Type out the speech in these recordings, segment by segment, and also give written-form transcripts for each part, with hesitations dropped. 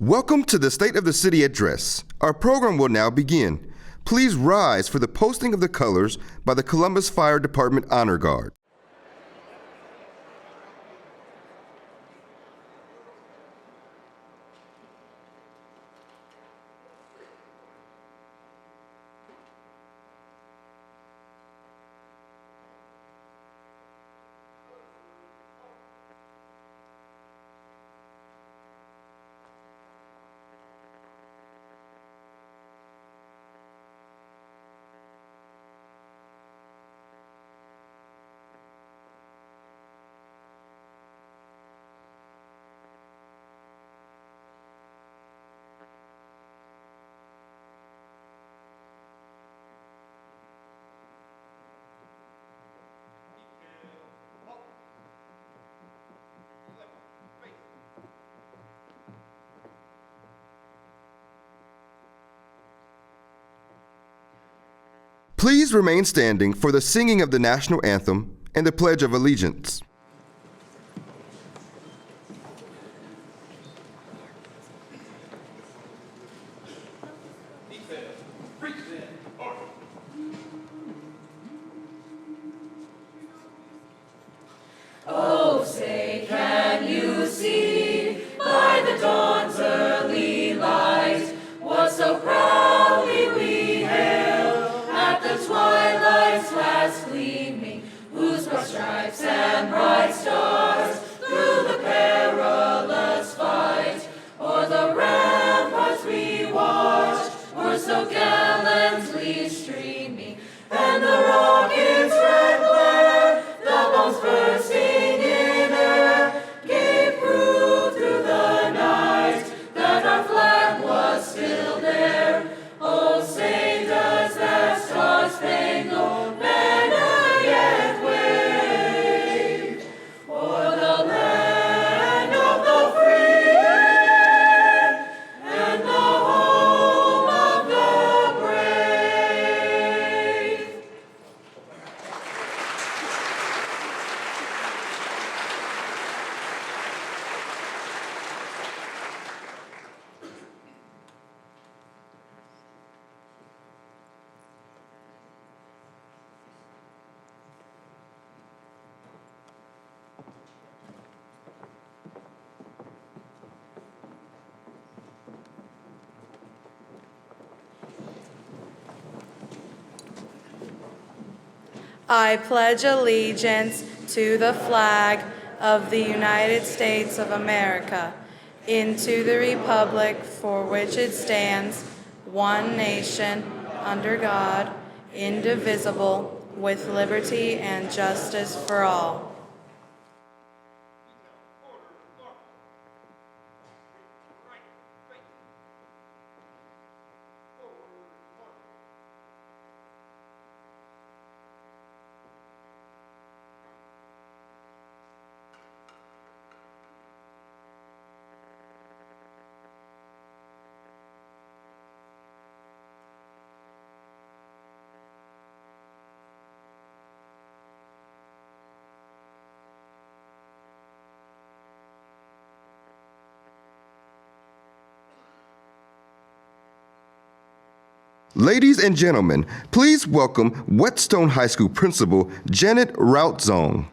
Welcome to the State of the City Address. Our program will now begin. Please rise for the posting of the colors by the Columbus Fire Department Honor Guard. Please remain standing for the singing of the national anthem and the Pledge of Allegiance. Oh, say, can you see by the dawn's early light what so proudly we hail at the twilight's last gleaming, whose broad stripes and bright stars through the perilous fight o'er the ramparts we watched were so gallantly streaming, and the rocket's red glare, the bombs bursting in air, gave proof through the night that our flag was still there. Oh, say, does that star-spangled banner yet wave o'er the land of the free and the home of the brave? I pledge allegiance to the flag of the United States of America, and to the republic for which it stands, one nation, under God, indivisible, with liberty and justice for all. Ladies and gentlemen, please welcome Whetstone High School Principal Janet Routzong.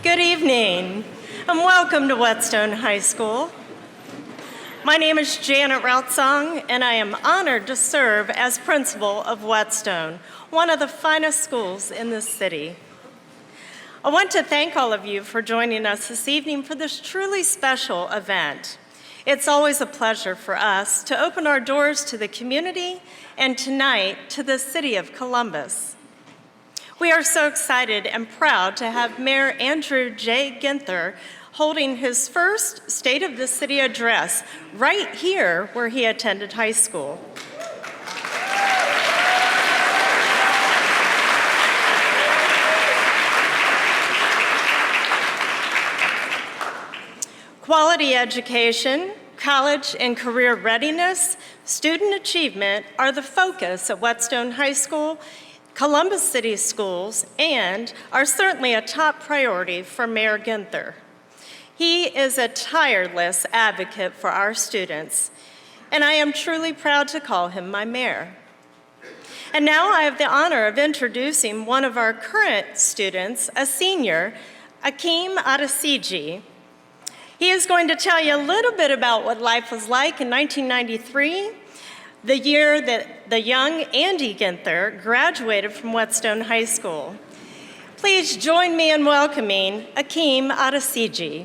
Good evening, and welcome to Whetstone High School. My name is Janet Routzong, and I am honored to serve as principal of Whetstone, one of the finest schools in this city. I want to thank all of you for joining us this evening for this truly special event. It's always a pleasure for us to open our doors to the community and tonight to the city of Columbus. We are so excited and proud to have Mayor Andrew J. Ginther holding his first State of the City address right here where he attended high school. Quality education, College and career readiness, student achievement are the focus at Whetstone High School, Columbus City Schools, and are certainly a top priority for Mayor Ginther. He is a tireless advocate for our students, and I am truly proud to call him my mayor. And now I have the honor of introducing one of our current students, a senior, Akeem Adesiji. He is going to tell you a little bit about what life was like in 1993, the year that the young Andy Ginther graduated from Whetstone High School. Please join me in welcoming Akeem Adesiji.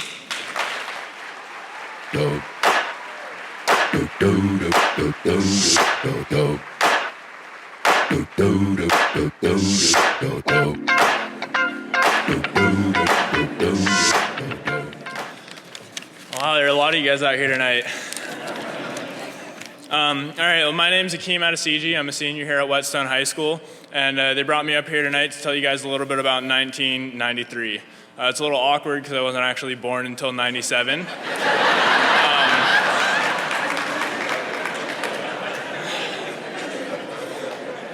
Wow, there are a lot of you guys out here tonight. All right, well, my name's Akeem Adesiji. I'm a senior here at Whetstone High School, and they brought me up here tonight to tell you guys a little bit about 1993. It's a little awkward because I wasn't actually born until 97.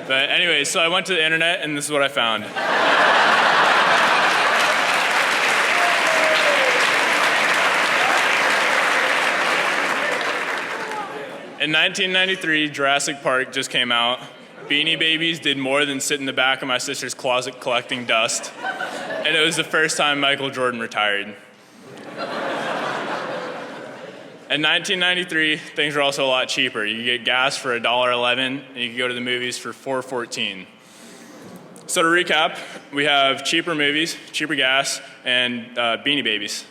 But anyway, so I went to the internet, and this is what I found. In 1993, Jurassic Park just came out. Beanie Babies did more than sit in the back of my sister's closet collecting dust. And it was the first time Michael Jordan retired. In 1993, things were also a lot cheaper. You could get gas for $1.11, and you could go to the movies for $4.14. So to recap, we have cheaper movies, cheaper gas, and Beanie Babies.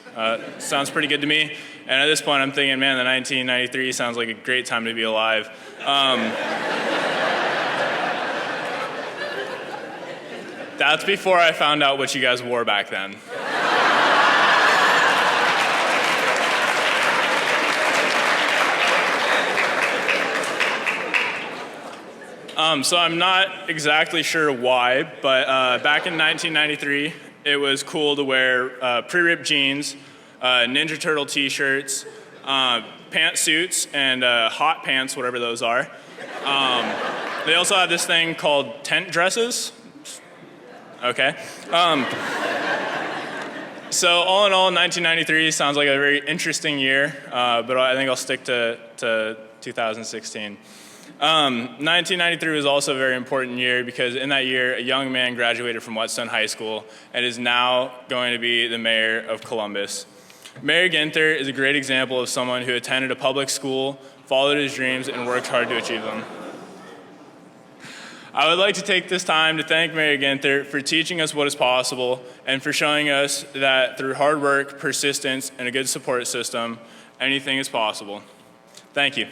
Sounds pretty good to me. And at this point, I'm thinking, man, the 1993 sounds like a great time to be alive. That's before I found out what you guys wore back then. So I'm not exactly sure why, but back in 1993, it was cool to wear pre-ripped jeans, Ninja Turtle t-shirts, pantsuits, and hot pants, whatever those are. They also have this thing called tent dresses. Okay. So all in all, 1993 sounds like a very interesting year, but I think I'll stick to 2016. 1993 was also a very important year because in that year, a young man graduated from Whetstone High School and is now going to be the mayor of Columbus. Mayor Ginther is a great example of someone who attended a public school, followed his dreams, and worked hard to achieve them. I would like to take this time to thank Mayor Ginther for teaching us what is possible and for showing us that through hard work, persistence, and a good support system, anything is possible. Thank you.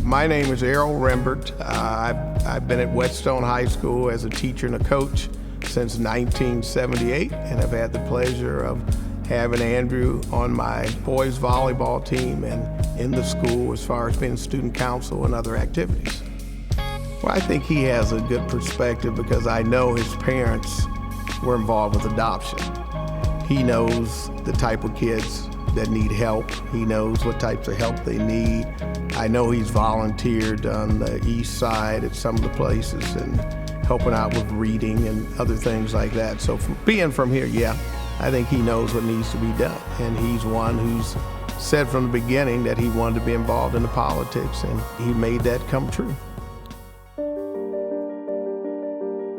My name is Errol Rembert. I've been at Whetstone High School as a teacher and a coach since 1978, and I've had the pleasure of having Andrew on my boys volleyball team and in the school as far as being student council and other activities. Well, I think he has a good perspective because I know his parents were involved with adoption. He knows the type of kids that need help. He knows what types of help they need. I know he's volunteered on the east side at some of the places and helping out with reading and other things like that. So being from here, yeah, I think he knows what needs to be done. And he's one who's said from the beginning that he wanted to be involved in the politics, and he made that come true.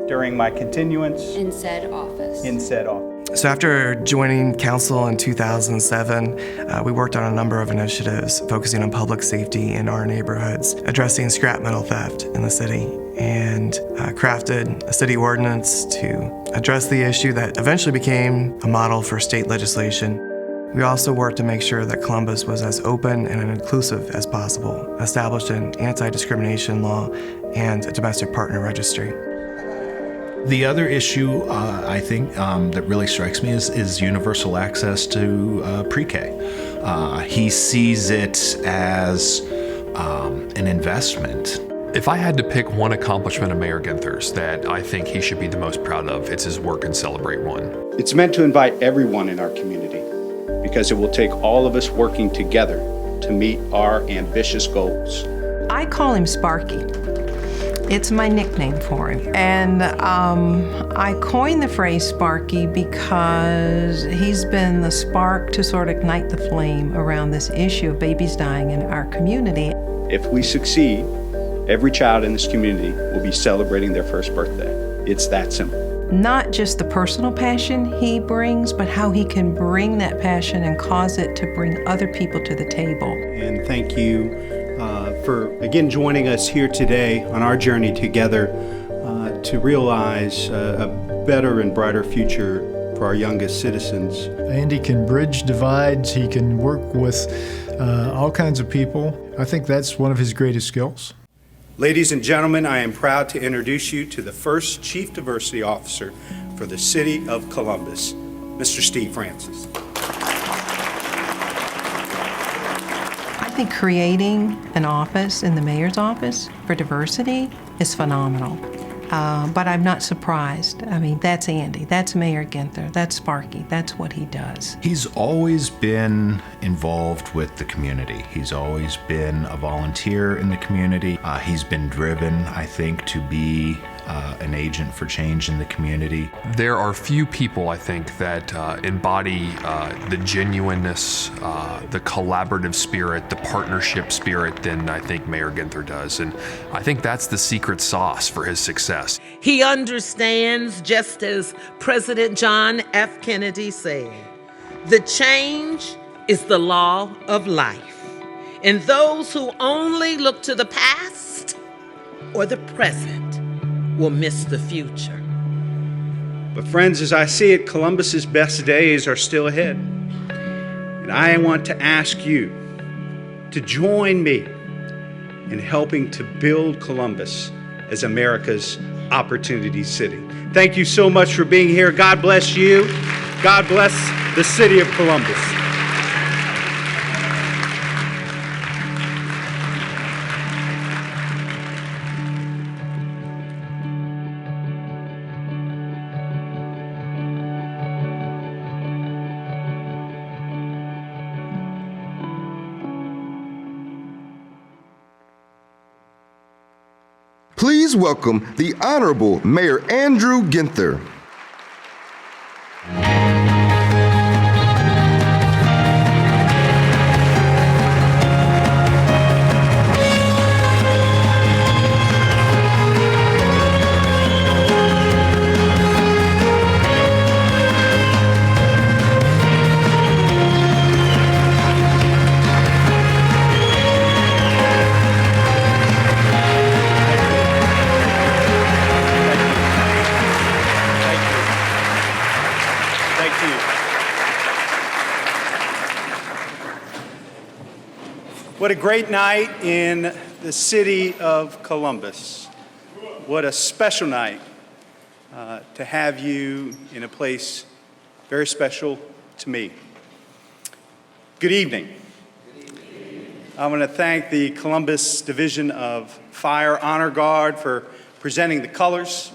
During my continuance in said office. So after joining council in 2007, we worked on a number of initiatives focusing on public safety in our neighborhoods, addressing scrap metal theft in the city, and crafted a city ordinance to address the issue that eventually became a model for state legislation. We also worked to make sure that Columbus was as open and inclusive as possible, established an anti-discrimination law and a domestic partner registry. The other issue I think that really strikes me is universal access to pre-K. He sees it as an investment. If I had to pick one accomplishment of Mayor Ginther's that I think he should be the most proud of, it's his work in Celebrate One. It's meant to invite everyone in our community because it will take all of us working together to meet our ambitious goals. I call him Sparky. It's my nickname for him. And I coined the phrase Sparky because he's been the spark to sort of ignite the flame around this issue of babies dying in our community. If we succeed, every child in this community will be celebrating their first birthday. It's that simple. Not just the personal passion he brings, but how he can bring that passion and cause it to bring other people to the table. And thank you for, again, joining us here today on our journey together to realize a better and brighter future for our youngest citizens. Andy can bridge divides. He can work with all kinds of people. I think that's one of his greatest skills. Ladies and gentlemen, I am proud to introduce you to the first Chief Diversity Officer for the City of Columbus, Mr. Steve Francis. I think creating an office in the mayor's office for diversity is phenomenal. But I'm not surprised. I mean, that's Andy, that's Mayor Ginther, that's Sparky, that's what he does. He's always been involved with the community. He's always been a volunteer in the community. He's been driven, I think, to be an agent for change in the community. There are few people, I think, that embody the genuineness, the collaborative spirit, the partnership spirit than I think Mayor Ginther does. And I think that's the secret sauce for his success. He understands, just as President John F. Kennedy said, the change is the law of life. And those who only look to the past or the present will miss the future. But friends, as I see it, Columbus's best days are still ahead. And I want to ask you to join me in helping to build Columbus as America's Opportunity City. Thank you so much for being here. God bless you. God bless the city of Columbus. Please welcome the Honorable Mayor Andrew Ginther. What a great night in the city of Columbus. What a special night to have you in a place very special to me. Good evening. I want to thank the Columbus Division of Fire Honor Guard for presenting the colors.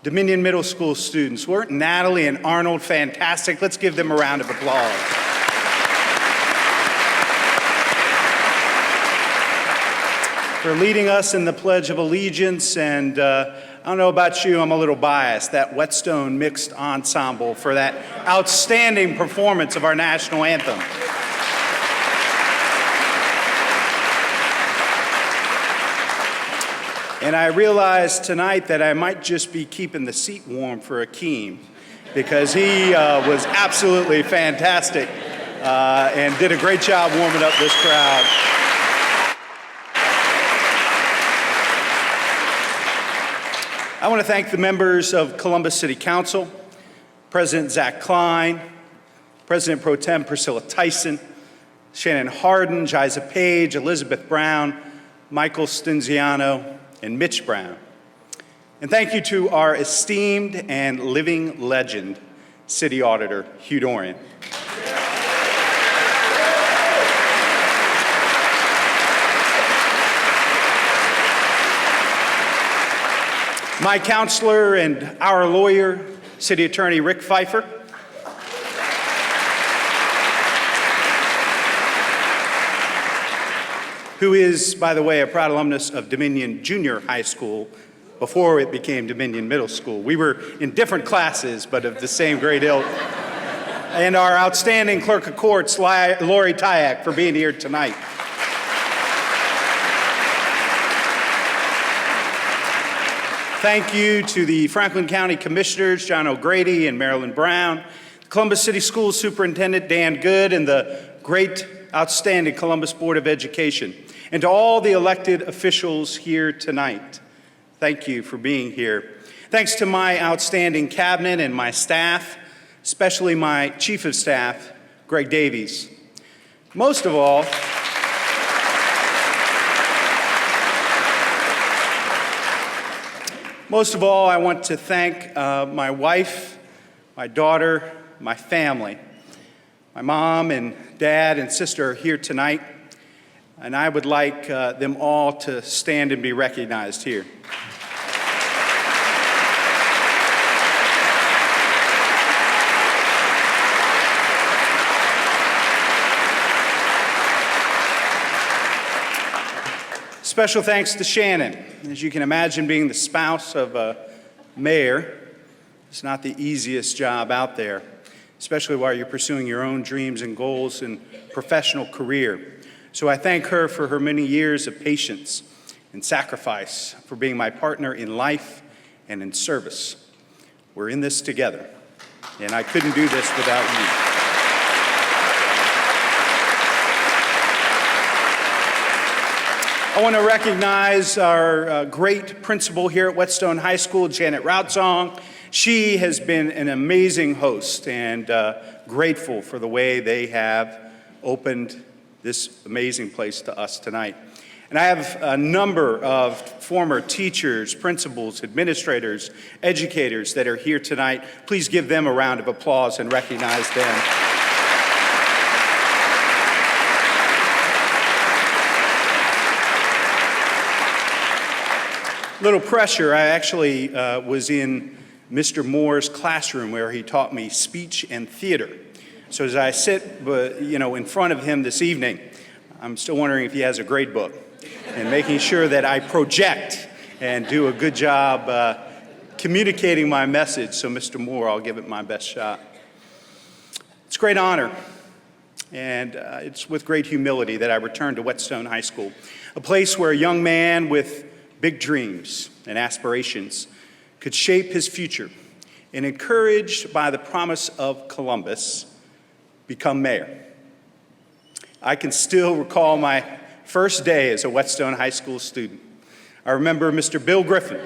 Dominion Middle School students, weren't Natalie and Arnold fantastic? Let's give them a round of applause. For leading us in the Pledge of Allegiance, and I don't know about you, I'm a little biased, that Whetstone Mixed Ensemble for that outstanding performance of our national anthem. And I realized tonight that I might just be keeping the seat warm for Akeem, because he was absolutely fantastic and did a great job warming up this crowd. I want to thank the members of Columbus City Council, President Zach Klein, President Pro Tem Priscilla Tyson, Shannon Hardin, Jiza Page, Elizabeth Brown, Michael Stinziano, and Mitch Brown. And thank you to our esteemed and living legend, City Auditor Hugh Dorian. my counselor and our lawyer, City Attorney Rick Pfeiffer. Who is, by the way, a proud alumnus of Dominion Junior High School before it became Dominion Middle School. We were in different classes, but of the same grade ilk. And our outstanding clerk of courts, Lori Tyak, for being here tonight. Thank you to the Franklin County Commissioners, John O'Grady and Marilyn Brown, Columbus City Schools Superintendent Dan Good, and the great, outstanding Columbus Board of Education, and to all the elected officials here tonight. Thank you for being here. Thanks to my outstanding cabinet and my staff, especially my Chief of Staff, Greg Davies. Most of all, I want to thank my wife, my daughter, my family. My mom and dad and sister are here tonight, and I would like them all to stand and be recognized here. Special thanks to Shannon. As you can imagine, being the spouse of a mayor is not the easiest job out there, especially while you're pursuing your own dreams and goals and professional career. So I thank her for her many years of patience and sacrifice, for being my partner in life and in service. We're in this together, and I couldn't do this without you. I want to recognize our great principal here at Whetstone High School, Janet Rautzong. She has been an amazing host, and grateful for the way they have opened this amazing place to us tonight. And I have a number of former teachers, principals, administrators, educators that are here tonight. Please give them a round of applause and recognize them. Little pressure, I actually was in Mr. Moore's classroom where he taught me speech and theater. So as I sit in front of him this evening, I'm still wondering if he has a grade book and making sure that I project and do a good job communicating my message. So Mr. Moore, I'll give it my best shot. It's a great honor, and it's with great humility that I return to Whetstone High School, a place where a young man with big dreams and aspirations could shape his future, and encouraged by the promise of Columbus, become mayor. I can still recall my first day as a Whetstone High School student. I remember Mr. Bill Griffin,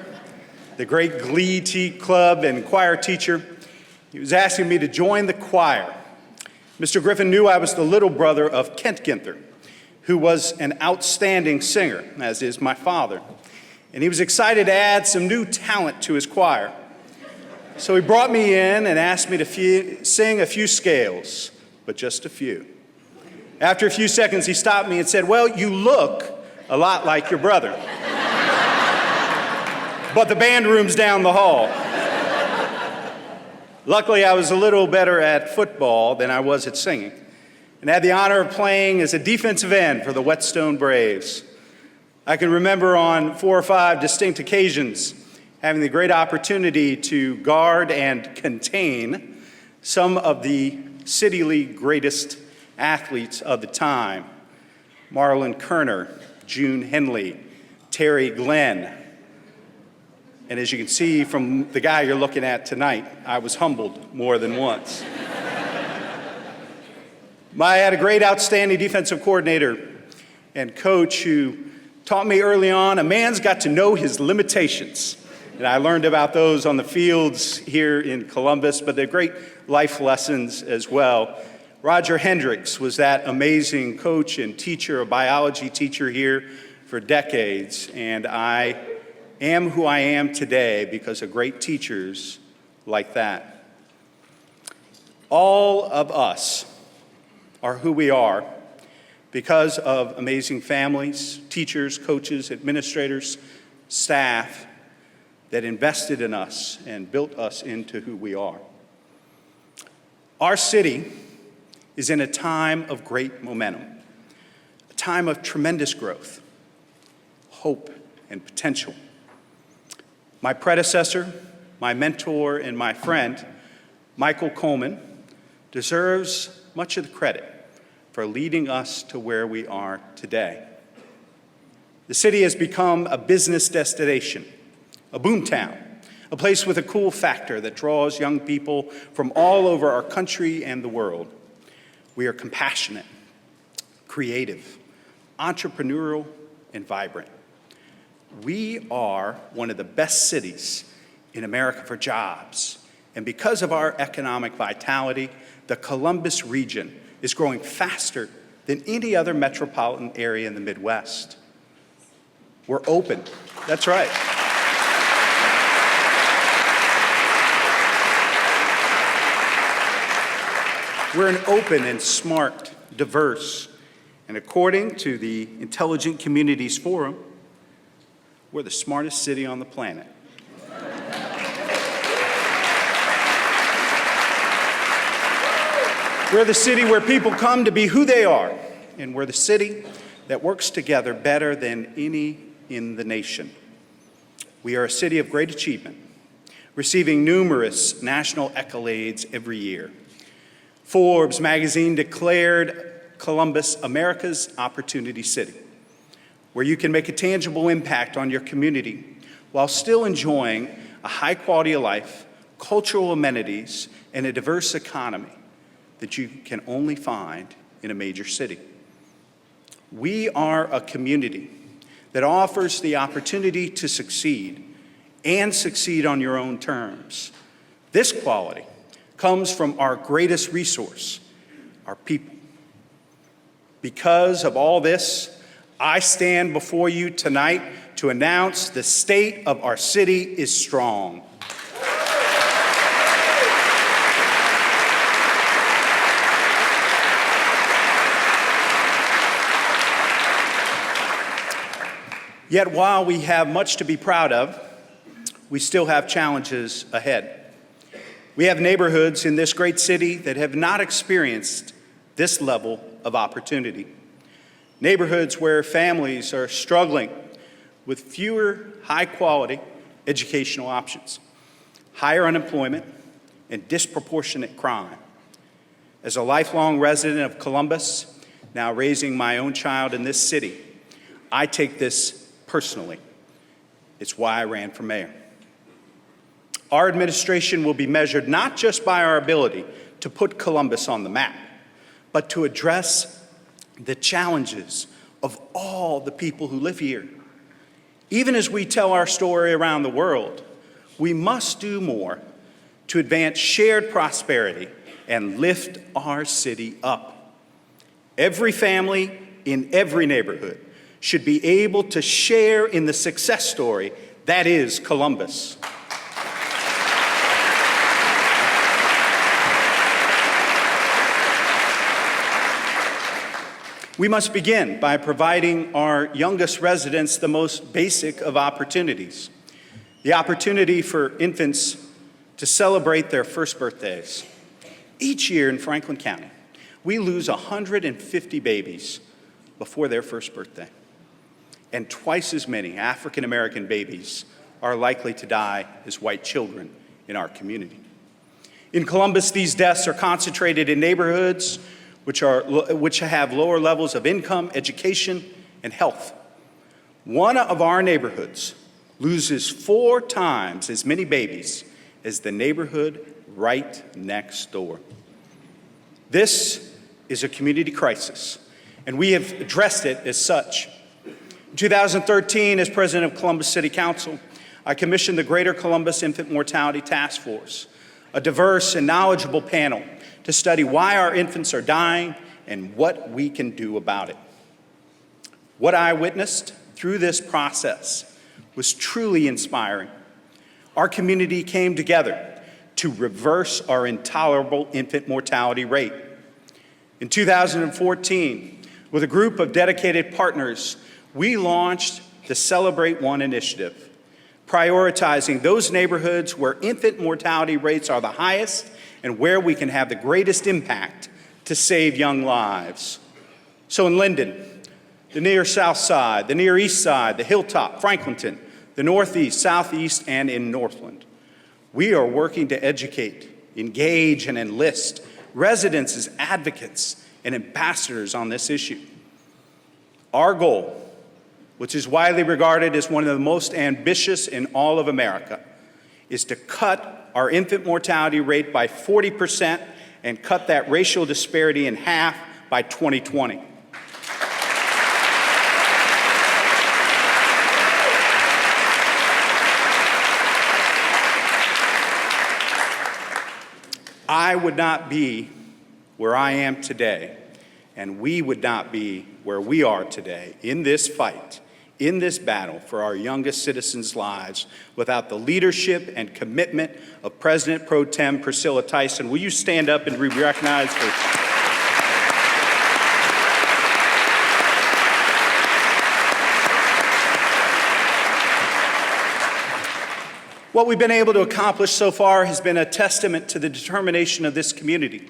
the great Glee Club and choir teacher. He was asking me to join the choir. Mr. Griffin knew I was the little brother of Kent Ginther, who was an outstanding singer, as is my father. And he was excited to add some new talent to his choir. So he brought me in and asked me to sing a few scales, but just a few. After a few seconds, he stopped me and said, "Well, you look a lot like your brother. But the band room's down the hall." Luckily, I was a little better at football than I was at singing, and had the honor of playing as a defensive end for the Whetstone Braves. I can remember on 4 or 5 distinct occasions having the great opportunity to guard and contain some of the City League greatest athletes of the time: Marlon Kerner, June Henley, Terry Glenn. And as you can see from the guy you're looking at tonight, I was humbled more than once. I had a great, outstanding defensive coordinator and coach who taught me early on a man's got to know his limitations. And I learned about those on the fields here in Columbus, but they're great life lessons as well. Roger Hendricks was that amazing coach and teacher, a biology teacher here for decades. And I am who I am today because of great teachers like that. All of us are who we are because of amazing families, teachers, coaches, administrators, staff, that invested in us and built us into who we are. Our city is in a time of great momentum, a time of tremendous growth, hope, and potential. My predecessor, my mentor, and my friend, Michael Coleman, deserves much of the credit for leading us to where we are today. The city has become a business destination, a boomtown, a place with a cool factor that draws young people from all over our country and the world. We are compassionate, creative, entrepreneurial, and vibrant. We are one of the best cities in America for jobs, and because of our economic vitality, the Columbus region is growing faster than any other metropolitan area in the Midwest. We're open. That's right. We're an open and smart, diverse, and according to the Intelligent Communities Forum, we're the smartest city on the planet. We're the city where people come to be who they are, and we're the city that works together better than any in the nation. We are a city of great achievement, receiving numerous national accolades every year. Forbes magazine declared Columbus America's Opportunity City, where you can make a tangible impact on your community while still enjoying a high quality of life, cultural amenities, and a diverse economy that you can only find in a major city. We are a community that offers the opportunity to succeed and succeed on your own terms. This quality comes from our greatest resource, our people. Because of all this, I stand before you tonight to announce the state of our city is strong. Yet while we have much to be proud of, we still have challenges ahead. We have neighborhoods in this great city that have not experienced this level of opportunity. Neighborhoods where families are struggling with fewer high-quality educational options, higher unemployment, and disproportionate crime. As a lifelong resident of Columbus, now raising my own child in this city, I take this personally. It's why I ran for mayor. Our administration will be measured not just by our ability to put Columbus on the map, but to address the challenges of all the people who live here. Even as we tell our story around the world, we must do more to advance shared prosperity and lift our city up. Every family in every neighborhood should be able to share in the success story that is Columbus. We must begin by providing our youngest residents the most basic of opportunities, the opportunity for infants to celebrate their first birthdays. Each year in Franklin County, we lose 150 babies before their first birthday, and twice as many African American babies are likely to die as white children in our community. In Columbus, these deaths are concentrated in neighborhoods which have lower levels of income, education, and health. One of our neighborhoods loses 4 times as many babies as the neighborhood right next door. This is a community crisis, and we have addressed it as such. In 2013, as president of Columbus City Council, I commissioned the Greater Columbus Infant Mortality Task Force, a diverse and knowledgeable panel to study why our infants are dying and what we can do about it. What I witnessed through this process was truly inspiring. Our community came together to reverse our intolerable infant mortality rate. In 2014, with a group of dedicated partners, we launched the Celebrate One initiative, prioritizing those neighborhoods where infant mortality rates are the highest and where we can have the greatest impact to save young lives. So in Linden, the near South Side, the near East Side, the Hilltop, Franklinton, the Northeast, Southeast, and in Northland, we are working to educate, engage, and enlist residents as advocates and ambassadors on this issue. Our goal, which is widely regarded as one of the most ambitious in all of America, is to cut our infant mortality rate by 40% and cut that racial disparity in half by 2020. I would not be where I am today, and we would not be where we are today in this fight, in this battle for our youngest citizens' lives without the leadership and commitment of President Pro Tem Priscilla Tyson. Will you stand up and be recognized for... What we've been able to accomplish so far has been a testament to the determination of this community.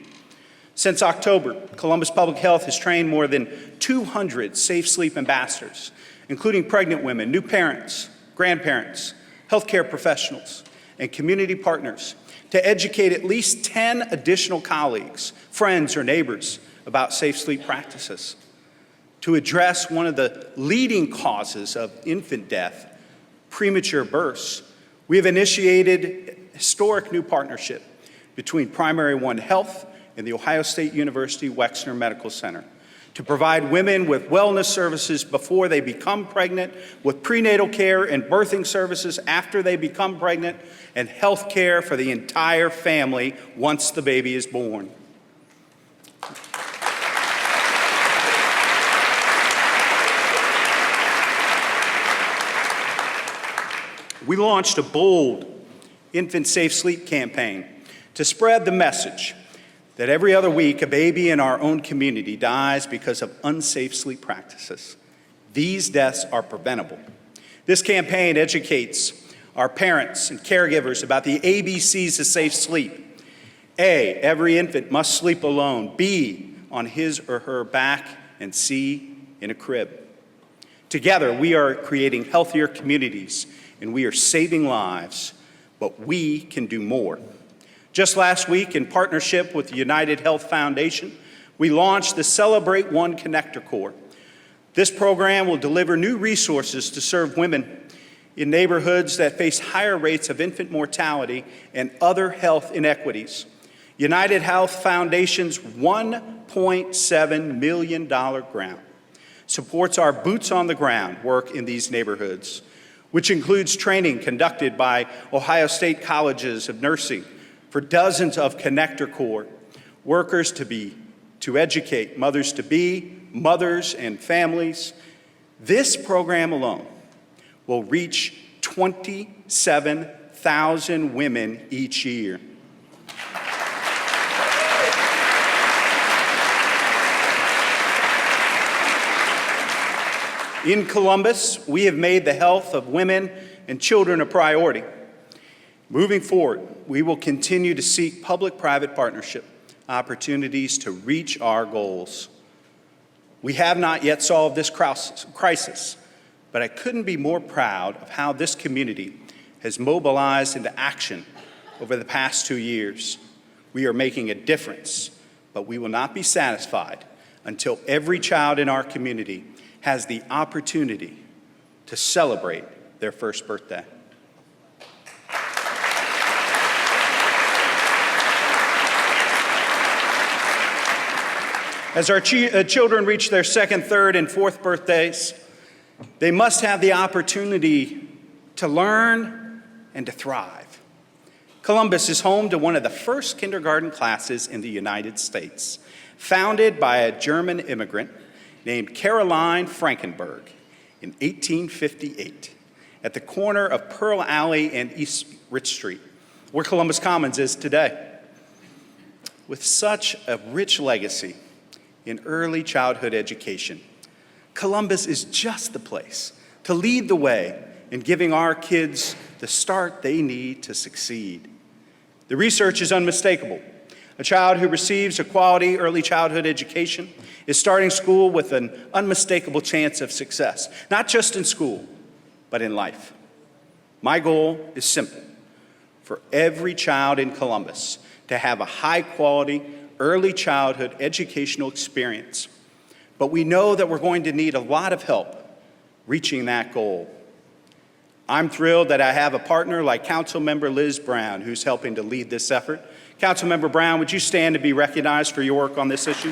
Since October, Columbus Public Health has trained more than 200 Safe Sleep ambassadors, including pregnant women, new parents, grandparents, healthcare professionals, and community partners, to educate at least 10 additional colleagues, friends, or neighbors about safe sleep practices. To address one of the leading causes of infant death, premature births, we have initiated a historic new partnership between Primary One Health and the Ohio State University Wexner Medical Center to provide women with wellness services before they become pregnant, with prenatal care and birthing services after they become pregnant, and health care for the entire family once the baby is born. We launched a bold infant safe sleep campaign to spread the message that every other week a baby in our own community dies because of unsafe sleep practices. These deaths are preventable. This campaign educates our parents and caregivers about the ABCs of safe sleep. A, every infant must sleep alone. B, on his or her back. And C, in a crib. Together, we are creating healthier communities and we are saving lives, but we can do more. Just last week, in partnership with the United Health Foundation, we launched the Celebrate One Connector Corps. This program will deliver new resources to serve women in neighborhoods that face higher rates of infant mortality and other health inequities. United Health Foundation's $1.7 million grant supports our boots on the ground work in these neighborhoods, which includes training conducted by Ohio State Colleges of Nursing for dozens of Connector Corps workers to educate mothers-to-be, mothers and families. This program alone will reach 27,000 women each year. In Columbus, we have made the health of women and children a priority. Moving forward, we will continue to seek public-private partnership opportunities to reach our goals. We have not yet solved this crisis, but I couldn't be more proud of how this community has mobilized into action over the past 2 years. We are making a difference, but we will not be satisfied until every child in our community has the opportunity to celebrate their first birthday. As our children reach their second, third, and fourth birthdays, they must have the opportunity to learn and to thrive. Columbus is home to one of the first kindergarten classes in the United States, founded by a German immigrant named Caroline Frankenberg in 1858 at the corner of Pearl Alley and East Rich Street, where Columbus Commons is today. With such a rich legacy in early childhood education, Columbus is just the place to lead the way in giving our kids the start they need to succeed. The research is unmistakable. A child who receives a quality early childhood education is starting school with an unmistakable chance of success, not just in school, but in life. My goal is simple: for every child in Columbus to have a high-quality early childhood educational experience. But we know that we're going to need a lot of help reaching that goal. I'm thrilled that I have a partner like Councilmember Liz Brown, who's helping to lead this effort. Councilmember Brown, would you stand to be recognized for your work on this issue?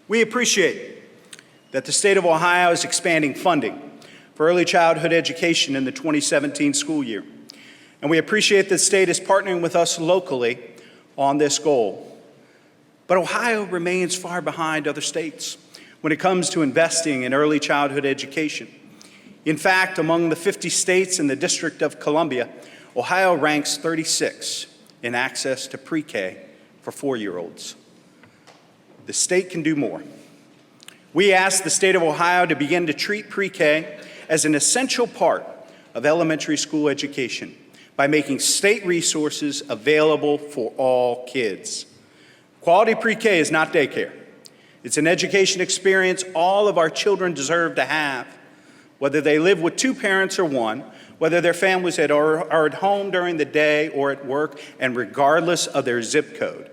We appreciate that the state of Ohio is expanding funding for early childhood education in the 2017 school year. And we appreciate that the state is partnering with us locally on this goal. But Ohio remains far behind other states when it comes to investing in early childhood education. In fact, among the 50 states in the District of Columbia, Ohio ranks 36 in access to pre-K for 4-year-olds. The state can do more. We ask the state of Ohio to begin to treat pre-K as an essential part of elementary school education by making state resources available for all kids. Quality pre-K is not daycare. It's an education experience all of our children deserve to have, whether they live with 2 parents or 1, whether their families are at home during the day or at work, and regardless of their zip code.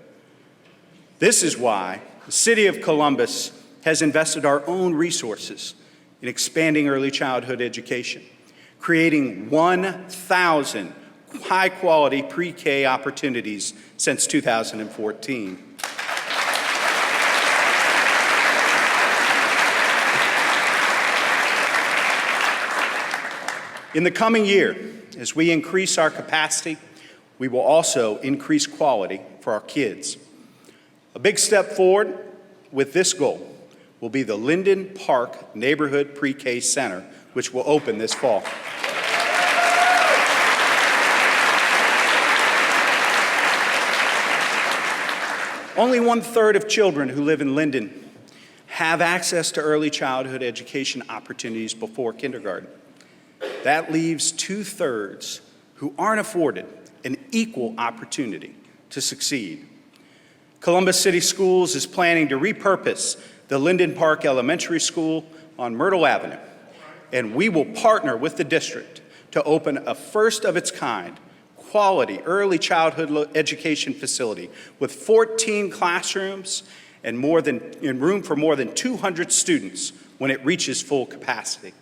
This is why the City of Columbus has invested our own resources in expanding early childhood education, creating 1,000 high-quality pre-K opportunities since 2014. In the coming year, as we increase our capacity, we will also increase quality for our kids. A big step forward with this goal will be the Linden Park Neighborhood Pre-K Center, which will open this fall. Only 1/3 of children who live in Linden have access to early childhood education opportunities before kindergarten. That leaves 2/3 who aren't afforded an equal opportunity to succeed. Columbus City Schools is planning to repurpose the Linden Park Elementary School on Myrtle Avenue, and we will partner with the district to open a first-of-its-kind quality early childhood education facility with 14 classrooms and room for more than 200 students when it reaches full capacity.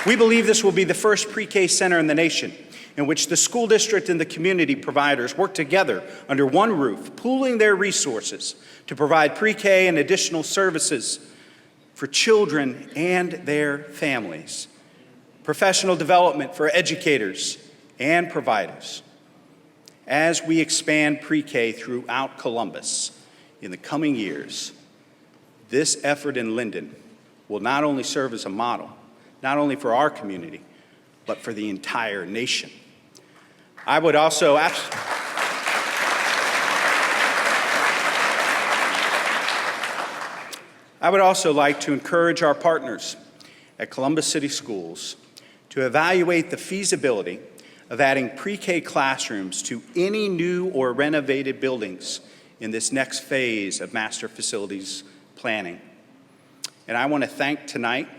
We believe this will be the first pre-K center in the nation in which the school district and the community providers work together under one roof, pooling their resources to provide pre-K and additional services for children and their families, professional development for educators and providers. As we expand pre-K throughout Columbus in the coming years, this effort in Linden will not only serve as a model, not only for our community, but for the entire nation. I would also like to encourage our partners at Columbus City Schools to evaluate the feasibility of adding pre-K classrooms to any new or renovated buildings in this next phase of master facilities planning. And I want to thank tonight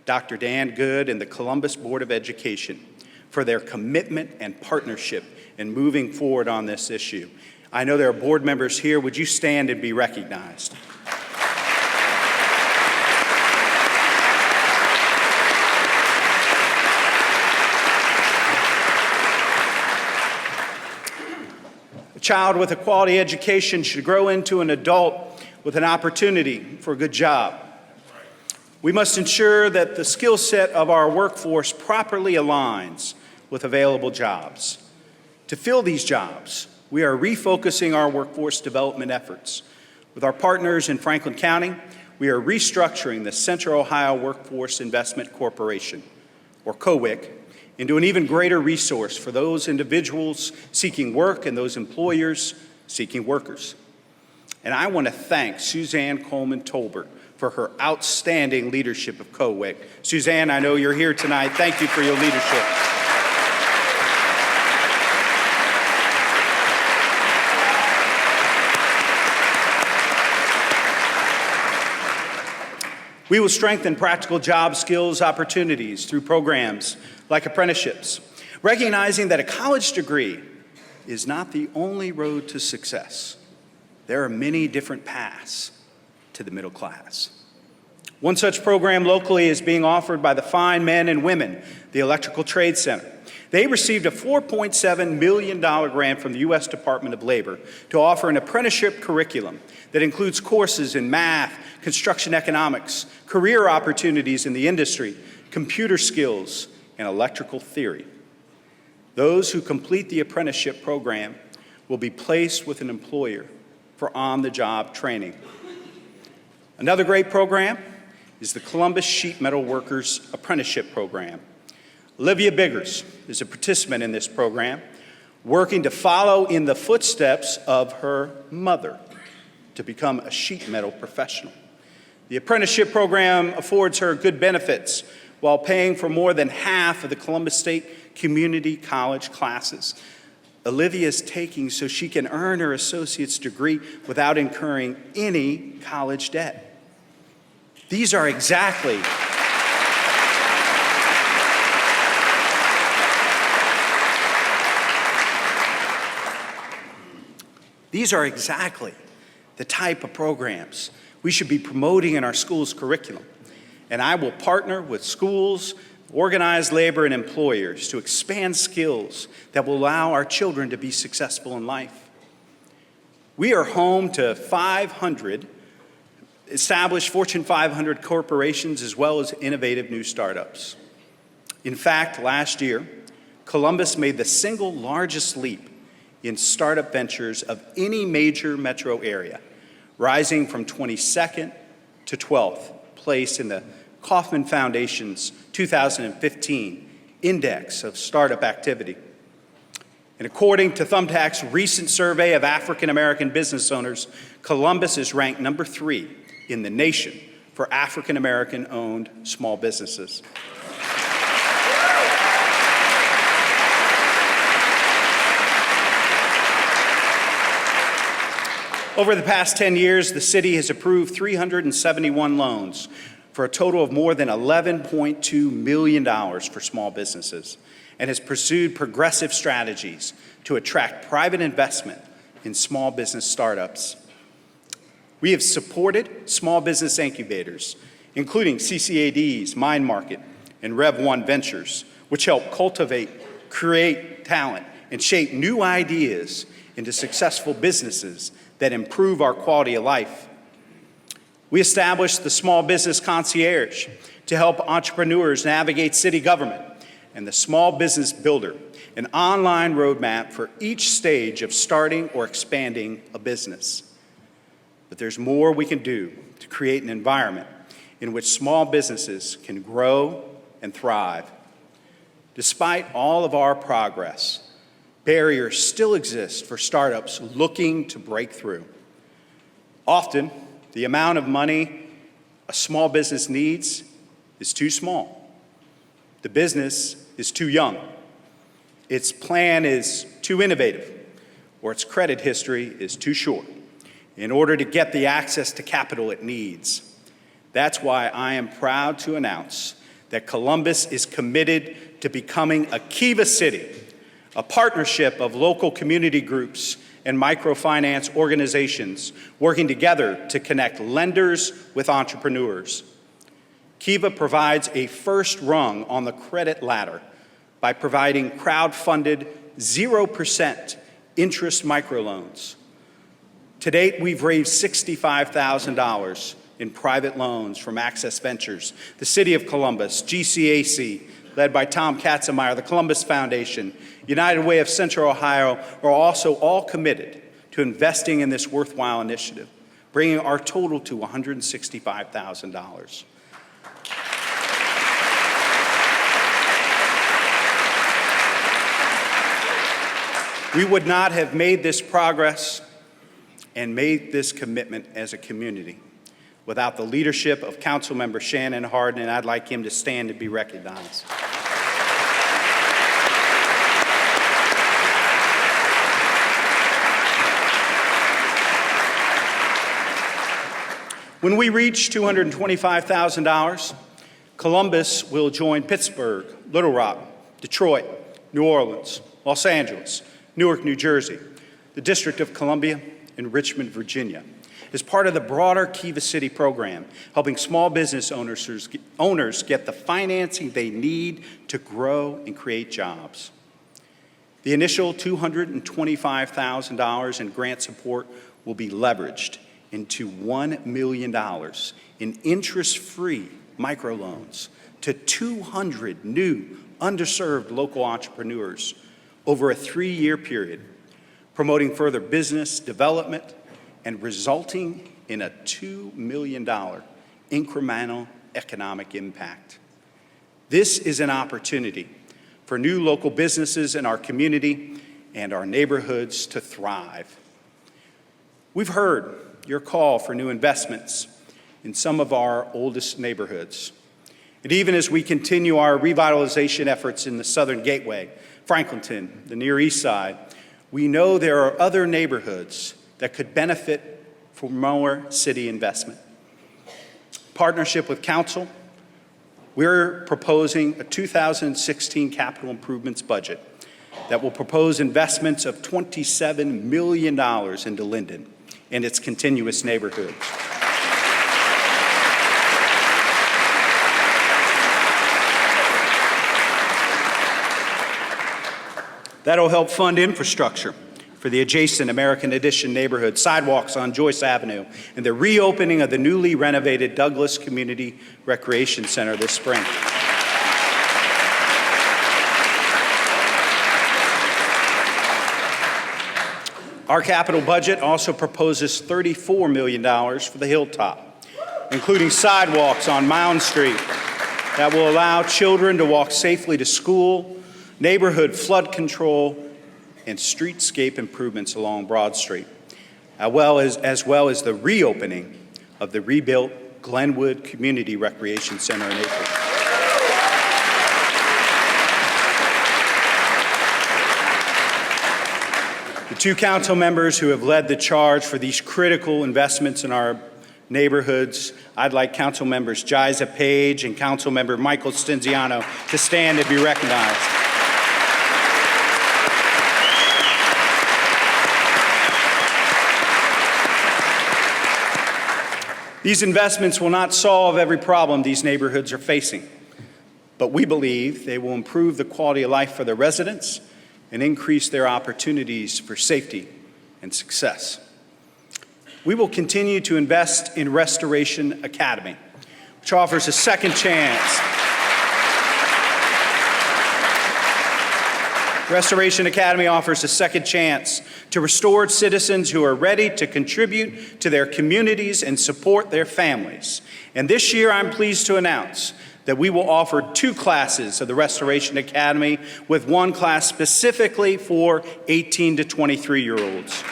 Dr. Dan Good and the Columbus Board of Education for their commitment and partnership in moving forward on this issue. I know there are board members here. Would you stand and be recognized? A child with a quality education should grow into an adult with an opportunity for a good job. We must ensure that the skill set of our workforce properly aligns with available jobs. To fill these jobs, we are refocusing our workforce development efforts. With our partners in Franklin County, we are restructuring the Central Ohio Workforce Investment Corporation, or COWIC, into an even greater resource for those individuals seeking work and those employers seeking workers. And I want to thank Suzanne Coleman Tolbert for her outstanding leadership of COWIC. Suzanne, I know you're here tonight. Thank you for your leadership. We will strengthen practical job skills opportunities through programs like apprenticeships, recognizing that a college degree is not the only road to success. There are many different paths to the middle class. One such program locally is being offered by the fine men and women, the Electrical Trade Center. They received a $4.7 million grant from the U.S. Department of Labor to offer an apprenticeship curriculum that includes courses in math, construction economics, career opportunities in the industry, computer skills, and electrical theory. Those who complete the apprenticeship program will be placed with an employer for on-the-job training. Another great program is the Columbus Sheet Metal Workers Apprenticeship Program. Olivia Biggers is a participant in this program, working to follow in the footsteps of her mother to become a sheet metal professional. The apprenticeship program affords her good benefits while paying for more than half of the Columbus State Community College classes Olivia is taking so she can earn her associate's degree without incurring any college debt. These are exactly the type of programs we should be promoting in our schools' curriculum. And I will partner with schools, organized labor, and employers to expand skills that will allow our children to be successful in life. We are home to 500 established Fortune 500 corporations as well as innovative new startups. In fact, last year, Columbus made the single largest leap in startup ventures of any major metro area, rising from 22nd to 12th place in the Kauffman Foundation's 2015 Index of Startup Activity. And according to Thumbtack's recent survey of African American business owners, Columbus is ranked number 3 in the nation for African American owned small businesses. Over the past 10 years, the city has approved 371 loans for a total of more than $11.2 million for small businesses and has pursued progressive strategies to attract private investment in small business startups. We have supported small business incubators, including CCAD's Mind Market and Rev 1 Ventures, which help cultivate, create talent, and shape new ideas into successful businesses that improve our quality of life. We established the Small Business Concierge to help entrepreneurs navigate city government, and the Small Business Builder, an online roadmap for each stage of starting or expanding a business. But there's more we can do to create an environment in which small businesses can grow and thrive. Despite all of our progress, barriers still exist for startups looking to break through. Often, the amount of money a small business needs is too small. The business is too young. Its plan is too innovative, or its credit history is too short in order to get the access to capital it needs. That's why I am proud to announce that Columbus is committed to becoming a Kiva City, a partnership of local community groups and microfinance organizations working together to connect lenders with entrepreneurs. Kiva provides a first rung on the credit ladder by providing crowd-funded 0% interest microloans. To date, we've raised $65,000 in private loans from Access Ventures, the City of Columbus, GCAC, led by Tom Katzenmeyer, the Columbus Foundation, United Way of Central Ohio, are also all committed to investing in this worthwhile initiative, bringing our total to $165,000. We would not have made this progress and made this commitment as a community without the leadership of Councilmember Shannon Hardin, and I'd like him to stand and be recognized. When we reach $225,000, Columbus will join Pittsburgh, Little Rock, Detroit, New Orleans, Los Angeles, Newark, New Jersey, the District of Columbia, and Richmond, Virginia, as part of the broader Kiva City program, helping small business owners get the financing they need to grow and create jobs. The initial $225,000 in grant support will be leveraged into $1 million in interest-free microloans to 200 new underserved local entrepreneurs over a 3-year period, promoting further business development and resulting in a $2 million incremental economic impact. This is an opportunity for new local businesses in our community and our neighborhoods to thrive. We've heard your call for new investments in some of our oldest neighborhoods. And even as we continue our revitalization efforts in the Southern Gateway, Franklinton, the Near East Side, we know there are other neighborhoods that could benefit from more city investment. Partnership with Council, we're proposing a 2016 capital improvements budget that will propose investments of $27 million into Linden and its continuous neighborhoods. That'll help fund infrastructure for the adjacent American Addition neighborhood, sidewalks on Joyce Avenue, and the reopening of the newly renovated Douglas Community Recreation Center this spring. Our capital budget also proposes $34 million for the Hilltop, including sidewalks on Mound Street that will allow children to walk safely to school, neighborhood flood control, and streetscape improvements along Broad Street, as well as the reopening of the rebuilt Glenwood Community Recreation Center in April. The two council members who have led the charge for these critical investments in our neighborhoods, I'd like Council Members Jiza Page and Council Member Michael Stinziano to stand and be recognized. These investments will not solve every problem these neighborhoods are facing, but we believe they will improve the quality of life for their residents and increase their opportunities for safety and success. We will continue to invest in Restoration Academy, which offers a second chance. Restoration Academy offers a second chance to restored citizens who are ready to contribute to their communities and support their families. And this year, I'm pleased to announce that we will offer 2 classes of the Restoration Academy, with 1 class specifically for 18 to 23-year-olds.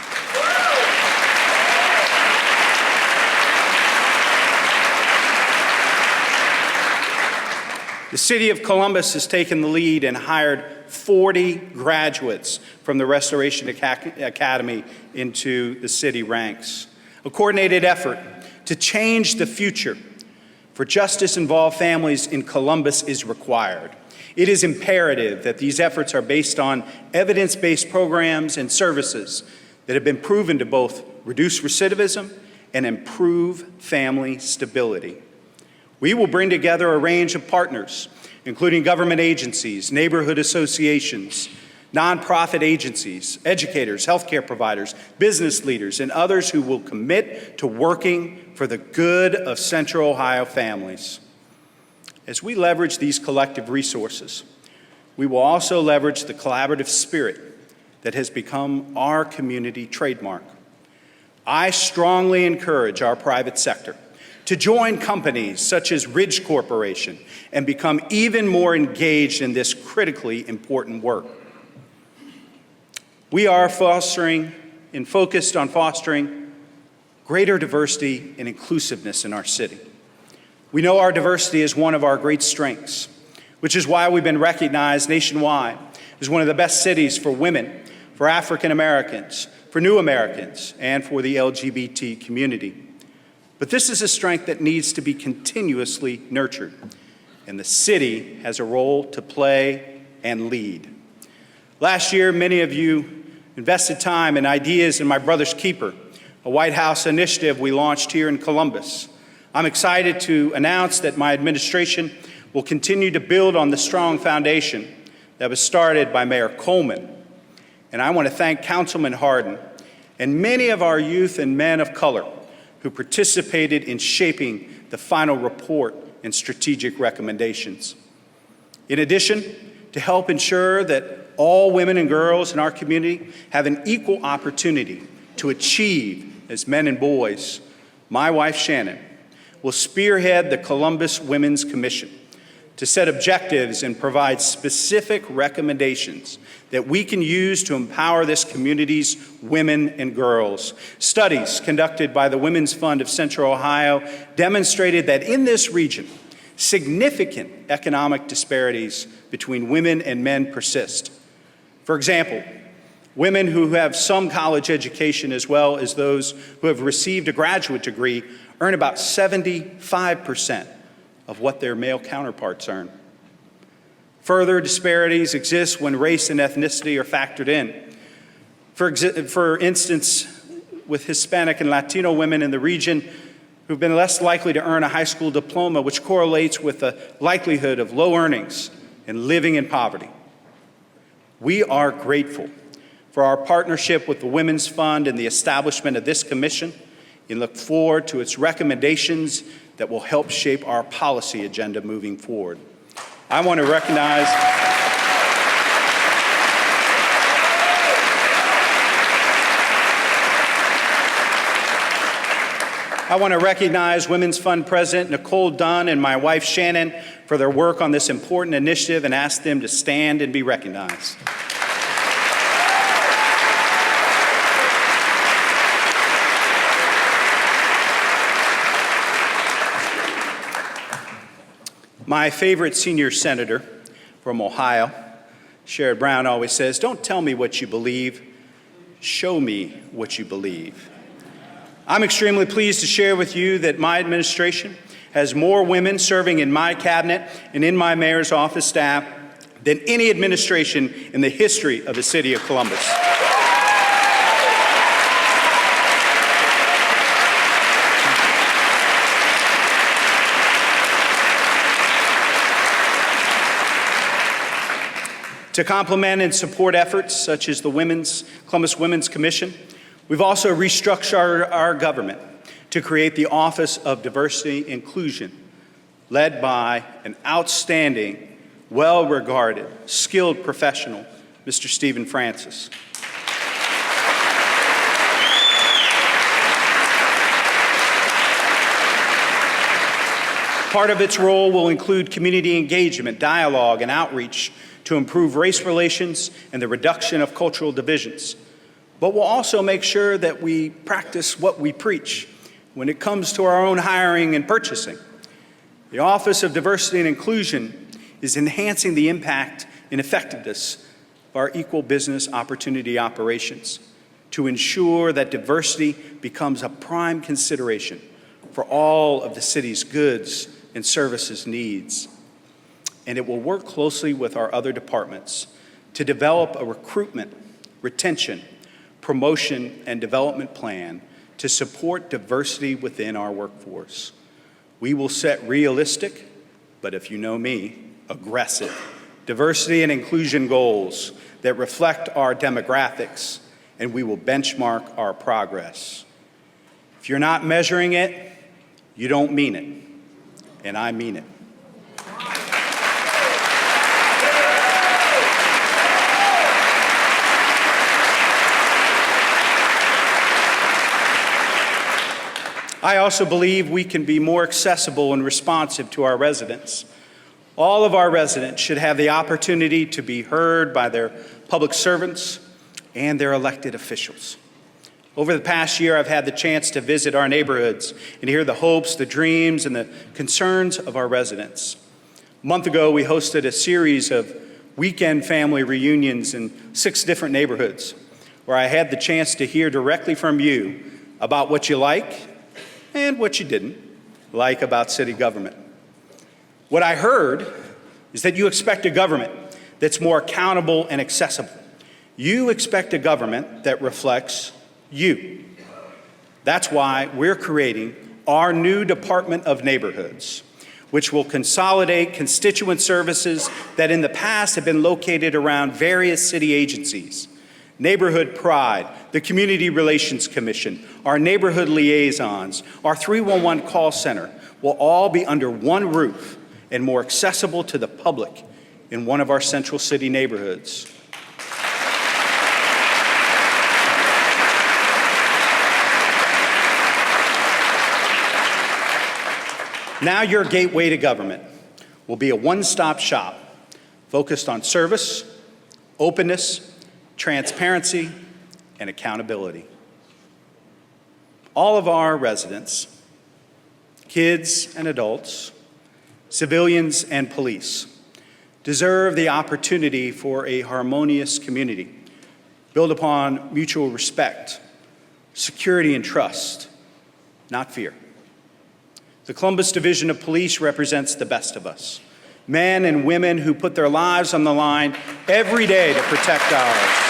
The City of Columbus has taken the lead and hired 40 graduates from the Restoration Academy into the city ranks. A coordinated effort to change the future for justice-involved families in Columbus is required. It is imperative that these efforts are based on evidence-based programs and services that have been proven to both reduce recidivism and improve family stability. We will bring together a range of partners, including government agencies, neighborhood associations, nonprofit agencies, educators, healthcare providers, business leaders, and others who will commit to working for the good of Central Ohio families. As we leverage these collective resources, we will also leverage the collaborative spirit that has become our community trademark. I strongly encourage our private sector to join companies such as Ridge Corporation and become even more engaged in this critically important work. We are fostering and focused on fostering greater diversity and inclusiveness in our city. We know our diversity is one of our great strengths, which is why we've been recognized nationwide as one of the best cities for women, for African Americans, for new Americans, and for the LGBT community. But this is a strength that needs to be continuously nurtured, and the city has a role to play and lead. Last year, many of you invested time and ideas in My Brother's Keeper, a White House initiative we launched here in Columbus. I'm excited to announce that my administration will continue to build on the strong foundation that was started by Mayor Coleman. And I want to thank Councilman Hardin and many of our youth and men of color who participated in shaping the final report and strategic recommendations. In addition, to help ensure that all women and girls in our community have an equal opportunity to achieve as men and boys, my wife Shannon will spearhead the Columbus Women's Commission to set objectives and provide specific recommendations that we can use to empower this community's women and girls. Studies conducted by the Women's Fund of Central Ohio demonstrated that in this region, significant economic disparities between women and men persist. For example, women who have some college education as well as those who have received a graduate degree earn about 75% of what their male counterparts earn. Further disparities exist when race and ethnicity are factored in. For instance, with Hispanic and Latino women in the region who've been less likely to earn a high school diploma, which correlates with the likelihood of low earnings and living in poverty. We are grateful for our partnership with the Women's Fund and the establishment of this commission, and look forward to its recommendations that will help shape our policy agenda moving forward. I want to recognize Women's Fund President Nicole Dunn and my wife Shannon for their work on this important initiative and ask them to stand and be recognized. My favorite senior senator from Ohio, Sherrod Brown, always says, "Don't tell me what you believe, show me what you believe." I'm extremely pleased to share with you that my administration has more women serving in my cabinet and in my mayor's office staff than any administration in the history of the city of Columbus. To complement and support efforts such as the Columbus Women's Commission, we've also restructured our government to create the Office of Diversity and Inclusion, led by an outstanding, well-regarded, skilled professional, Mr. Stephen Francis. Part of its role will include community engagement, dialogue, and outreach to improve race relations and the reduction of cultural divisions. But we'll also make sure that we practice what we preach when it comes to our own hiring and purchasing. The Office of Diversity and Inclusion is enhancing the impact and effectiveness of our equal business opportunity operations to ensure that diversity becomes a prime consideration for all of the city's goods and services needs. And it will work closely with our other departments to develop a recruitment, retention, promotion, and development plan to support diversity within our workforce. We will set realistic, but if you know me, aggressive, diversity and inclusion goals that reflect our demographics, and we will benchmark our progress. If you're not measuring it, you don't mean it, and I mean it. I also believe we can be more accessible and responsive to our residents. All of our residents should have the opportunity to be heard by their public servants and their elected officials. Over the past year, I've had the chance to visit our neighborhoods and hear the hopes, the dreams, and the concerns of our residents. A month ago, we hosted a series of weekend family reunions in 6 different neighborhoods, where I had the chance to hear directly from you about what you like and what you didn't like about city government. What I heard is that you expect a government that's more accountable and accessible. You expect a government that reflects you. That's why we're creating our new Department of Neighborhoods, which will consolidate constituent services that in the past have been located around various city agencies. Neighborhood Pride, the Community Relations Commission, our neighborhood liaisons, our 311 call center will all be under one roof and more accessible to the public in one of our central city neighborhoods. Now your gateway to government will be a one-stop shop focused on service, openness, transparency, and accountability. All of our residents, kids and adults, civilians and police, deserve the opportunity for a harmonious community built upon mutual respect, security, and trust, not fear. The Columbus Division of Police represents the best of us, men and women who put their lives on the line every day to protect ours.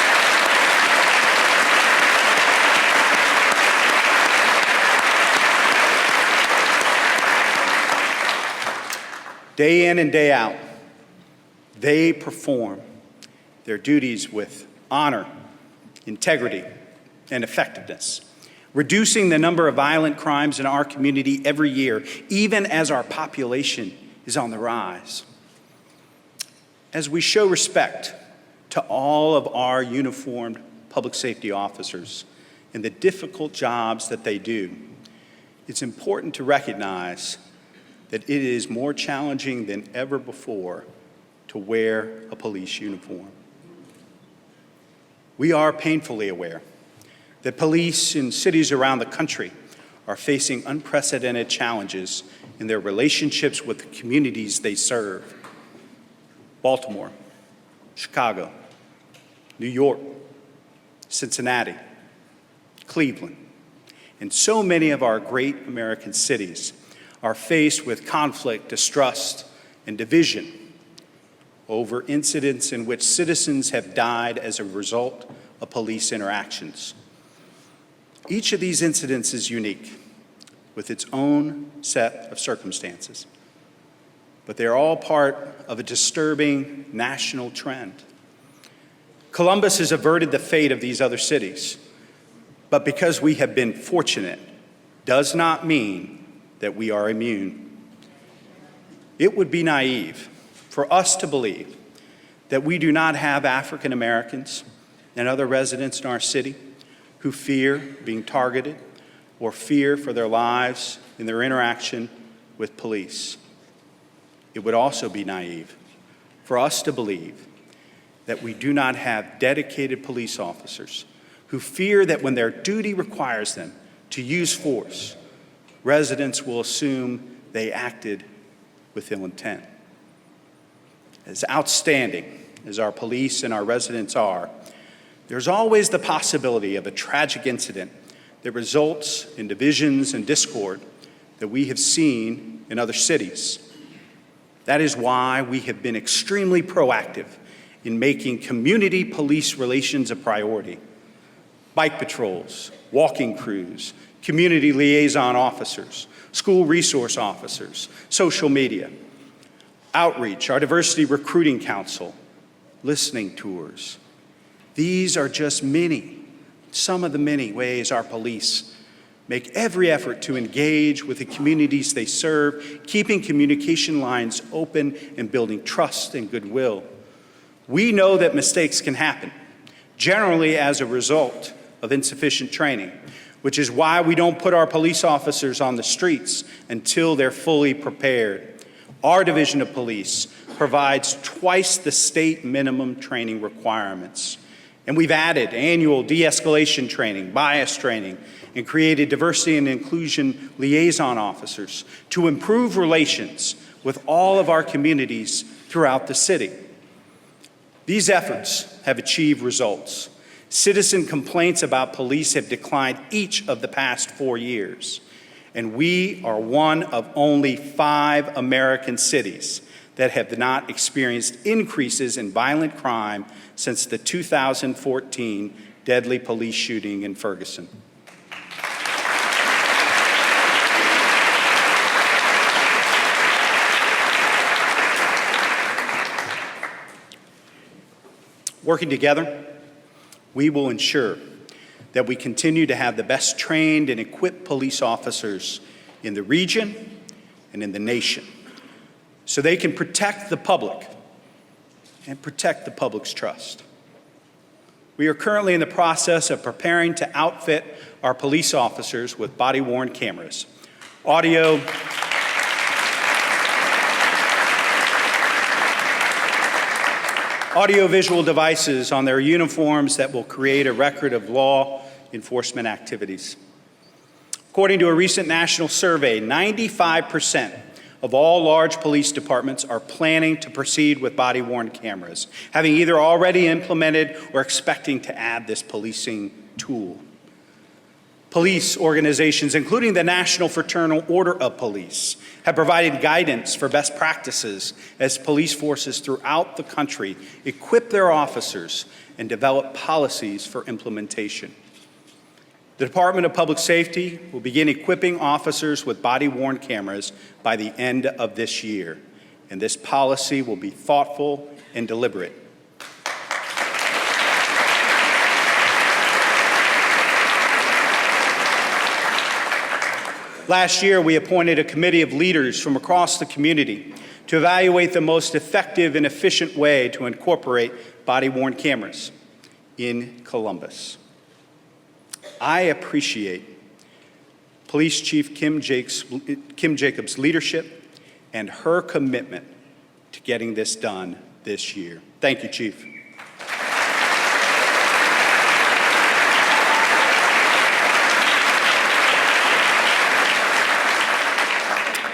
Day in and day out, they perform their duties with honor, integrity, and effectiveness, reducing the number of violent crimes in our community every year, even as our population is on the rise. As we show respect to all of our uniformed public safety officers and the difficult jobs that they do, it's important to recognize that it is more challenging than ever before to wear a police uniform. We are painfully aware that police in cities around the country are facing unprecedented challenges in their relationships with the communities they serve. Baltimore, Chicago, New York, Cincinnati, Cleveland, and so many of our great American cities are faced with conflict, distrust, and division over incidents in which citizens have died as a result of police interactions. Each of these incidents is unique, with its own set of circumstances, but they're all part of a disturbing national trend. Columbus has averted the fate of these other cities, but because we have been fortunate does not mean that we are immune. It would be naive for us to believe that we do not have African Americans and other residents in our city who fear being targeted or fear for their lives in their interaction with police. It would also be naive for us to believe that we do not have dedicated police officers who fear that when their duty requires them to use force, residents will assume they acted with ill intent. As outstanding as our police and our residents are, there's always the possibility of a tragic incident that results in divisions and discord that we have seen in other cities. That is why we have been extremely proactive in making community police relations a priority. Bike patrols, walking crews, community liaison officers, school resource officers, social media, outreach, our diversity recruiting council, listening tours. These are just some of the many ways our police make every effort to engage with the communities they serve, keeping communication lines open and building trust and goodwill. We know that mistakes can happen, generally as a result of insufficient training, which is why we don't put our police officers on the streets until they're fully prepared. Our division of police provides twice the state minimum training requirements, And we've added annual de-escalation training, bias training, and created diversity and inclusion liaison officers to improve relations with all of our communities throughout the city. These efforts have achieved results. Citizen complaints about police have declined each of the past 4 years, and we are one of only 5 American cities that have not experienced increases in violent crime since the 2014 deadly police shooting in Ferguson. Working together, we will ensure that we continue to have the best trained and equipped police officers in the region and in the nation, so they can protect the public and protect the public's trust. We are currently in the process of preparing to outfit our police officers with body-worn cameras, audio-visual devices on their uniforms that will create a record of law enforcement activities. According to a recent national survey, 95% of all large police departments are planning to proceed with body-worn cameras, having either already implemented or expecting to add this policing tool. Police organizations, including the National Fraternal Order of Police, have provided guidance for best practices as police forces throughout the country equip their officers and develop policies for implementation. The Department of Public Safety will begin equipping officers with body-worn cameras by the end of this year, and this policy will be thoughtful and deliberate. Last year, we appointed a committee of leaders from across the community to evaluate the most effective and efficient way to incorporate body-worn cameras in Columbus. I appreciate Police Chief Kim Jacobs' leadership and her commitment to getting this done this year. Thank you, Chief.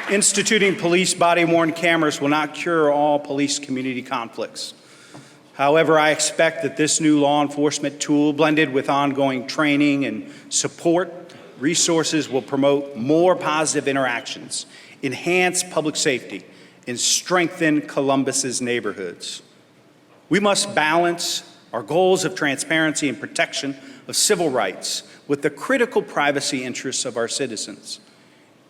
Instituting police body-worn cameras will not cure all police community conflicts. However, I expect that this new law enforcement tool, blended with ongoing training and support resources, will promote more positive interactions, enhance public safety, and strengthen Columbus's neighborhoods. We must balance our goals of transparency and protection of civil rights with the critical privacy interests of our citizens.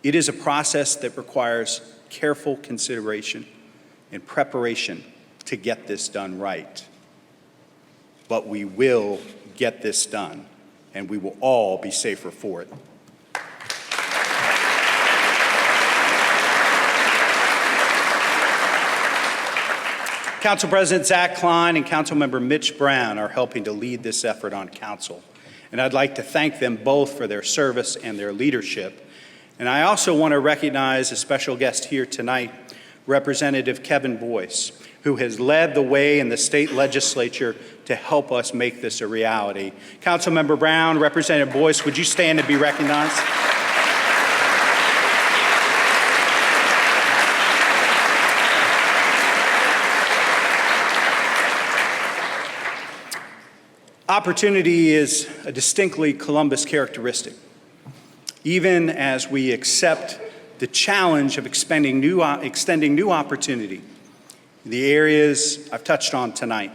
It is a process that requires careful consideration and preparation to get this done right. But we will get this done, and we will all be safer for it. Council President Zach Klein and Councilmember Mitch Brown are helping to lead this effort on council, and I'd like to thank them both for their service and their leadership. And I also want to recognize a special guest here tonight, Representative Kevin Boyce, who has led the way in the state legislature to help us make this a reality. Councilmember Brown, Representative Boyce, would you stand and be recognized? Opportunity is a distinctly Columbus characteristic. Even as we accept the challenge of extending new opportunity in the areas I've touched on tonight.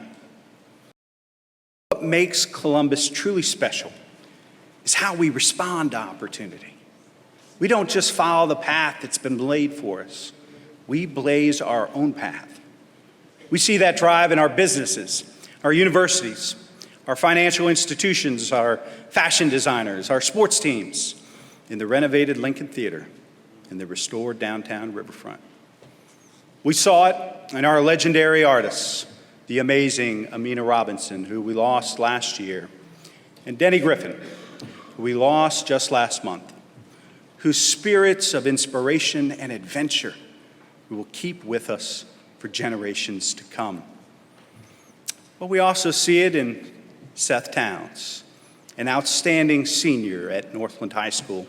What makes Columbus truly special is how we respond to opportunity. We don't just follow the path that's been laid for us. We blaze our own path. We see that drive in our businesses, our universities, our financial institutions, our fashion designers, our sports teams, in the renovated Lincoln Theater, in the restored downtown riverfront. We saw it in our legendary artists, the amazing Amina Robinson, who we lost last year, and Denny Griffin, who we lost just last month, whose spirits of inspiration and adventure we will keep with us for generations to come. But we also see it in Seth Towns, an outstanding senior at Northland High School.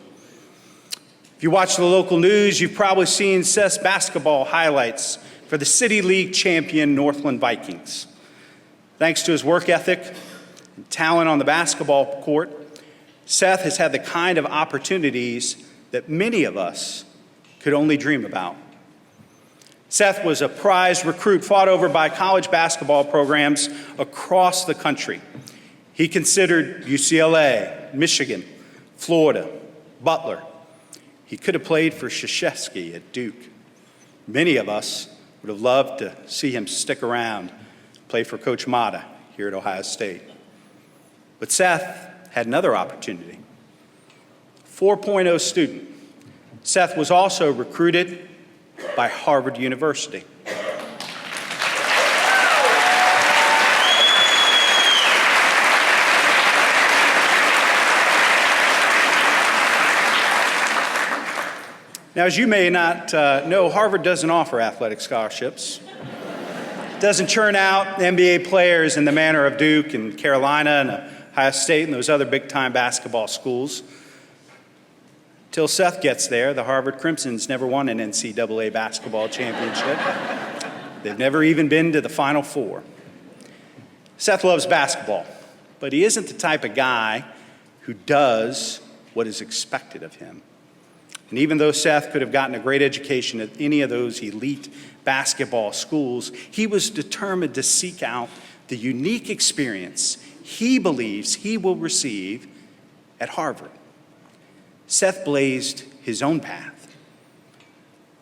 If you watch the local news, you've probably seen Seth's basketball highlights for the City League champion Northland Vikings. Thanks to his work ethic and talent on the basketball court, Seth has had the kind of opportunities that many of us could only dream about. Seth was a prized recruit fought over by college basketball programs across the country. He considered UCLA, Michigan, Florida, Butler. He could have played for Krzyzewski at Duke. Many of us would have loved to see him stick around, play for Coach Mata here at Ohio State. But Seth had another opportunity. 4.0 student. Seth was also recruited by Harvard University. Now, as you may not know, Harvard doesn't offer athletic scholarships. It doesn't churn out NBA players in the manner of Duke and Carolina and Ohio State and those other big-time basketball schools. Till Seth gets there, the Harvard Crimsons never won an NCAA basketball championship. They've never even been to the Final Four. Seth loves basketball, but he isn't the type of guy who does what is expected of him. And even though Seth could have gotten a great education at any of those elite basketball schools, he was determined to seek out the unique experience he believes he will receive at Harvard. Seth blazed his own path.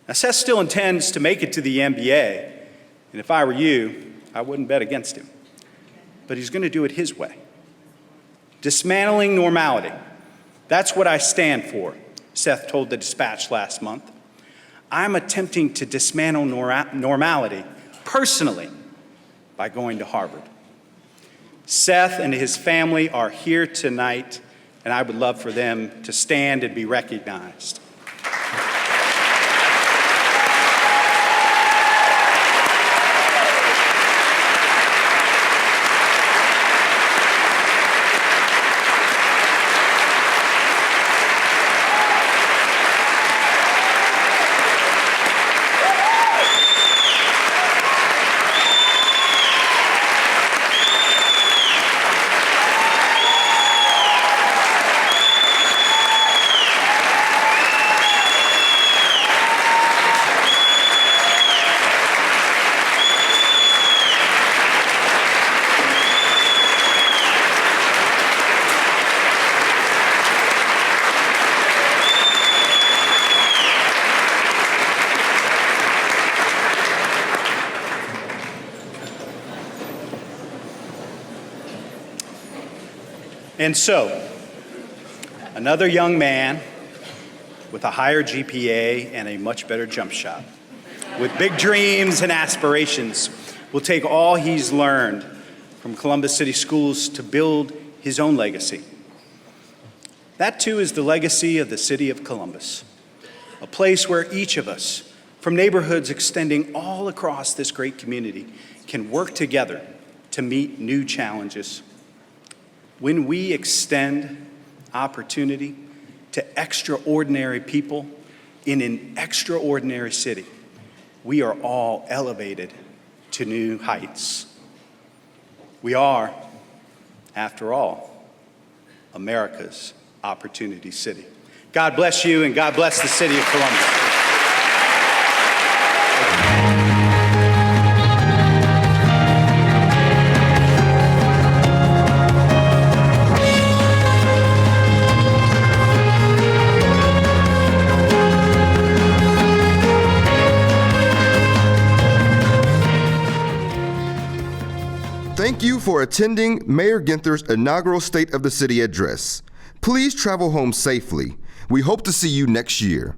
Now, Seth still intends to make it to the NBA, and if I were you, I wouldn't bet against him. But he's going to do it his way. Dismantling normality. That's what I stand for, Seth told the Dispatch last month. I'm attempting to dismantle normality personally by going to Harvard. Seth and his family are here tonight, and I would love for them to stand and be recognized. And so, another young man with a higher GPA and a much better jump shot, with big dreams and aspirations, will take all he's learned from Columbus City Schools to build his own legacy. That too is the legacy of the city of Columbus, a place where each of us, from neighborhoods extending all across this great community, can work together to meet new challenges. When we extend opportunity to extraordinary people in an extraordinary city, we are all elevated to new heights. We are, after all, America's Opportunity City. God bless you, and God bless the city of Columbus. Thank you for attending Mayor Ginther's inaugural State of the City address. Please travel home safely. We hope to see you next year.